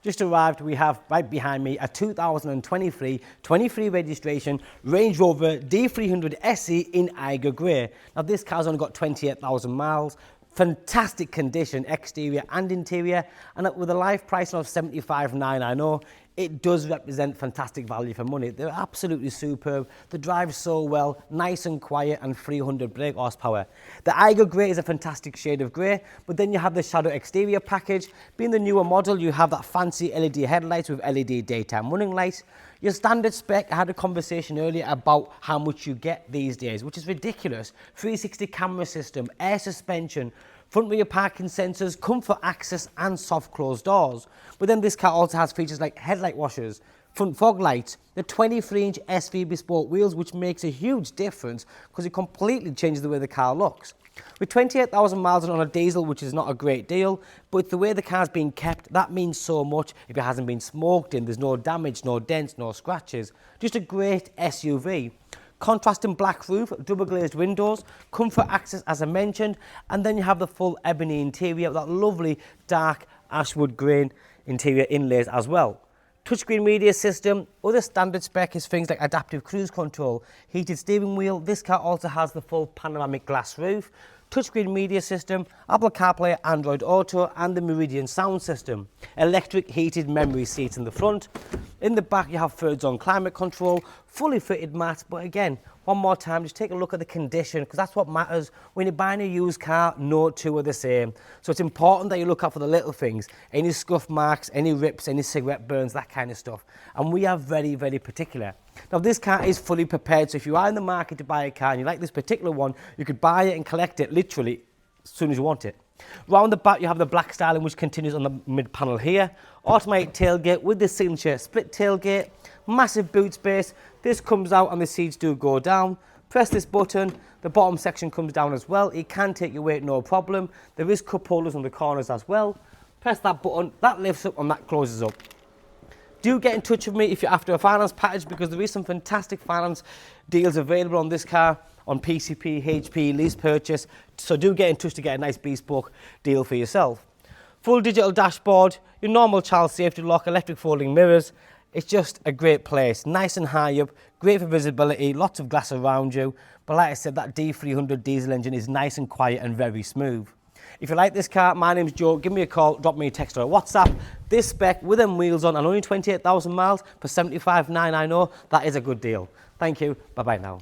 Just arrived, we have right behind me a 2023 23 registration Range Rover D300 SE in Eiger grey. Now this car's only got 28,000 miles, fantastic condition, exterior and interior, and with a live price of $75,990, it does represent fantastic value for money. They're absolutely superb. They drive so well, nice and quiet, and 300 brake horsepower. The Eiger grey is a fantastic shade of grey, but then you have the shadow exterior package. Being the newer model, you have that fancy LED headlights with LED daytime running lights. Your standard spec, I had a conversation earlier about how much you get these days, which is ridiculous. 360 camera system, air suspension, front rear parking sensors, comfort access and soft closed doors. But then this car also has features like headlight washers, front fog lights, the 23-inch SV Bespoke wheels, which makes a huge difference because it completely changes the way the car looks. With 28,000 miles on a diesel, which is not a great deal, but the way the car's been kept, that means so much. If it hasn't been smoked in, there's no damage, no dents, no scratches. Just a great SUV. Contrasting black roof, double glazed windows, comfort access as I mentioned, and then you have the full ebony interior, that lovely dark ashwood grain interior inlays as well. Touchscreen media system, other standard spec is things like adaptive cruise control, heated steering wheel. This car also has the full panoramic glass roof, touchscreen media system, Apple CarPlay, Android Auto, and the Meridian sound system. Electric heated memory seats in the front. In the back you have third zone climate control, fully fitted mats, but again, one more time, just take a look at the condition, because that's what matters. When you're buying a used car, no two are the same. So it's important that you look out for the little things, any scuff marks, any rips, any cigarette burns, that kind of stuff. And we are very, very particular. Now this car is fully prepared, so if you are in the market to buy a car and you like this particular one, you could buy it and collect it literally as soon as you want it. Round the back you have the black styling, which continues on the mid panel here. Automatic tailgate with the signature split tailgate, massive boot space. This comes out and the seats do go down. Press this button, the bottom section comes down as well. It can take your weight, no problem. There is cup holders on the corners as well. Press that button, that lifts up and that closes up. Do get in touch with me if you're after a finance package, because there is some fantastic finance deals available on this car, on PCP, HP, lease purchase. So do get in touch to get a nice bespoke deal for yourself. Full digital dashboard, your normal child safety lock, electric folding mirrors. It's just a great place, nice and high up, great for visibility, lots of glass around you. But like I said, that D300 diesel engine is nice and quiet and very smooth. If you like this car, my name's Joe, give me a call, drop me a text or a WhatsApp. This spec with them wheels on and only 28,000 miles for $75,990, that is a good deal. Thank you, bye-bye now.